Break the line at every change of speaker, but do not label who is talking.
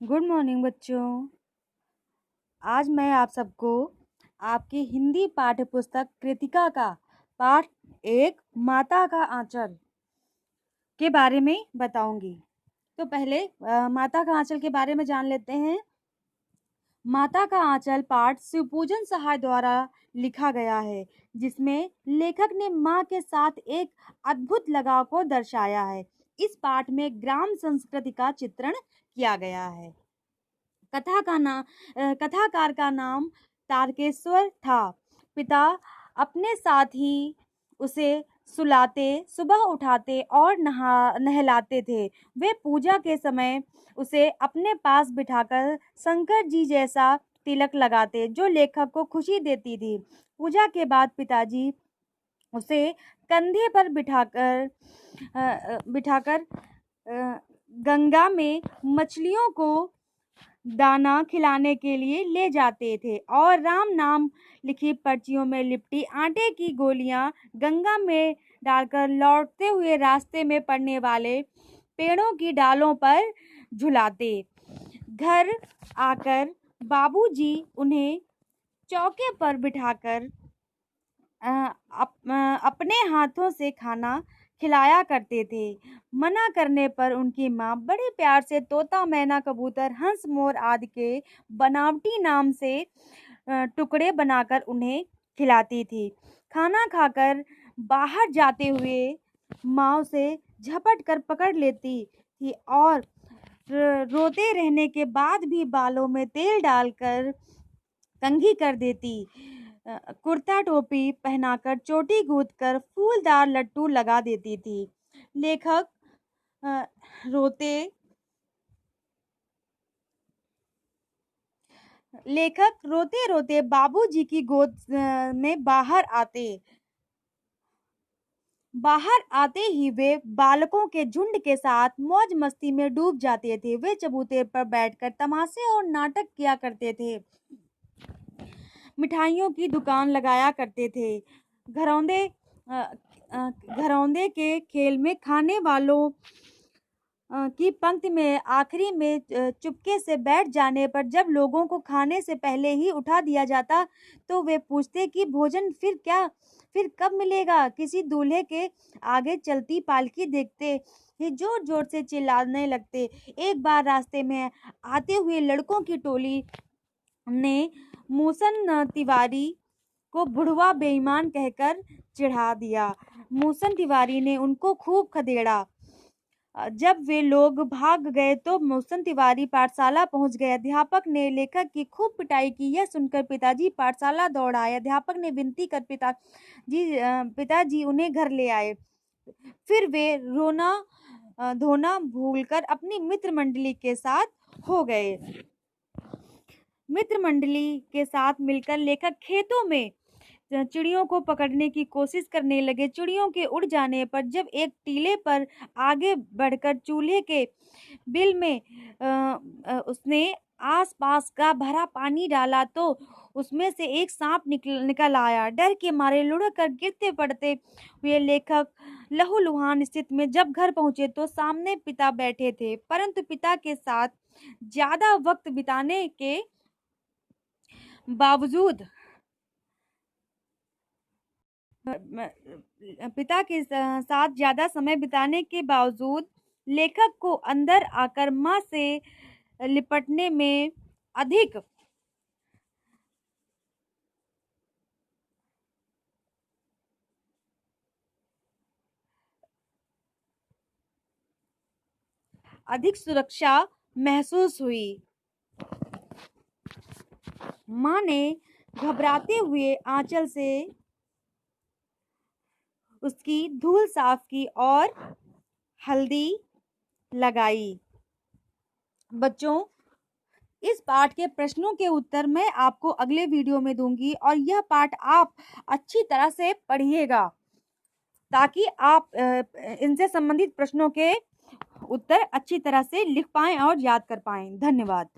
Good morning बच्चों। आज मैं आप सबको आपकी हिंदी पाठ्य पुस्तक कृतिका का पाठ एक माता का आंचल के बारे में बताऊंगी। तो पहले माता का आंचल के बारे में जान लेते हैं। माता का आंचल पाठ शिवपूजन सहाय द्वारा लिखा गया है, जिसमें लेखक ने माँ के साथ एक अद्भुत लगाव को दर्शाया है। इस पाठ में ग्राम संस्कृति का चित्रण किया गया है। कथाकार का नाम तारकेश्वर था। पिता अपने साथ ही उसे सुलाते, सुबह उठाते और नहलाते थे। वे पूजा के समय उसे अपने पास बिठाकर शंकर जी जैसा तिलक लगाते, जो लेखक को खुशी देती थी। पूजा के बाद पिताजी उसे कंधे पर बिठाकर गंगा में मछलियों को दाना खिलाने के लिए ले जाते थे और राम नाम लिखी पर्चियों में लिपटी आटे की गोलियां गंगा में डालकर लौटते हुए रास्ते में पड़ने वाले पेड़ों की डालों पर झुलाते। घर आकर बाबूजी उन्हें चौके पर बिठाकर अपने हाथों से खाना खिलाया करते थे। मना करने पर उनकी माँ बड़े प्यार से तोता, मैना, कबूतर, हंस, मोर आदि के बनावटी नाम से टुकड़े बनाकर उन्हें खिलाती थी। खाना खाकर बाहर जाते हुए माँ उसे झपट कर पकड़ लेती थी और रोते रहने के बाद भी बालों में तेल डालकर कंघी कर देती। कुर्ता टोपी पहनाकर, चोटी गूंथकर फूलदार लट्टू लगा देती थी। लेखक रोते रोते बाबूजी की गोद में बाहर आते ही वे बालकों के झुंड के साथ मौज मस्ती में डूब जाते थे। वे चबूतरे पर बैठकर तमाशे और नाटक किया करते थे, मिठाइयों की दुकान लगाया करते थे। घरौंदे के खेल में खाने वालों की पंक्ति में आखिरी में चुपके से बैठ जाने पर जब लोगों को खाने से पहले ही उठा दिया जाता तो वे पूछते कि भोजन फिर कब मिलेगा। किसी दूल्हे के आगे चलती पालकी देखते ही जोर जोर से चिल्लाने लगते। एक बार रास्ते में आते हुए लड़कों की टोली ने मूसन तिवारी को बुढ़वा बेईमान कहकर चिढ़ा दिया। मूसन तिवारी ने उनको खूब खदेड़ा। जब वे लोग भाग गए तो मूसन तिवारी पाठशाला पहुंच गए। अध्यापक ने लेखक की खूब पिटाई की। यह सुनकर पिताजी पाठशाला दौड़ आए। अध्यापक ने विनती कर पिताजी उन्हें घर ले आए। फिर वे रोना धोना भूलकर अपनी मित्र मंडली के साथ हो गए। मित्र मंडली के साथ मिलकर लेखक खेतों में चिड़ियों को पकड़ने की कोशिश करने लगे। चिड़ियों के उड़ जाने पर जब एक टीले पर आगे बढ़कर चूल्हे के बिल में उसने आसपास का भरा पानी डाला तो उसमें से एक सांप निकल आया। डर के मारे लुढ़क कर गिरते पड़ते हुए लेखक लहूलुहान स्थिति में जब घर पहुंचे तो सामने पिता बैठे थे, परंतु पिता के साथ ज्यादा वक्त बिताने के बावजूद समय बिताने के बावजूद लेखक को अंदर आकर माँ से लिपटने में अधिक सुरक्षा महसूस हुई। माँ ने घबराते हुए आंचल से उसकी धूल साफ की और हल्दी लगाई। बच्चों, इस पाठ के प्रश्नों के उत्तर मैं आपको अगले वीडियो में दूंगी और यह पाठ आप अच्छी तरह से पढ़िएगा ताकि आप इनसे संबंधित प्रश्नों के उत्तर अच्छी तरह से लिख पाएं और याद कर पाएं। धन्यवाद।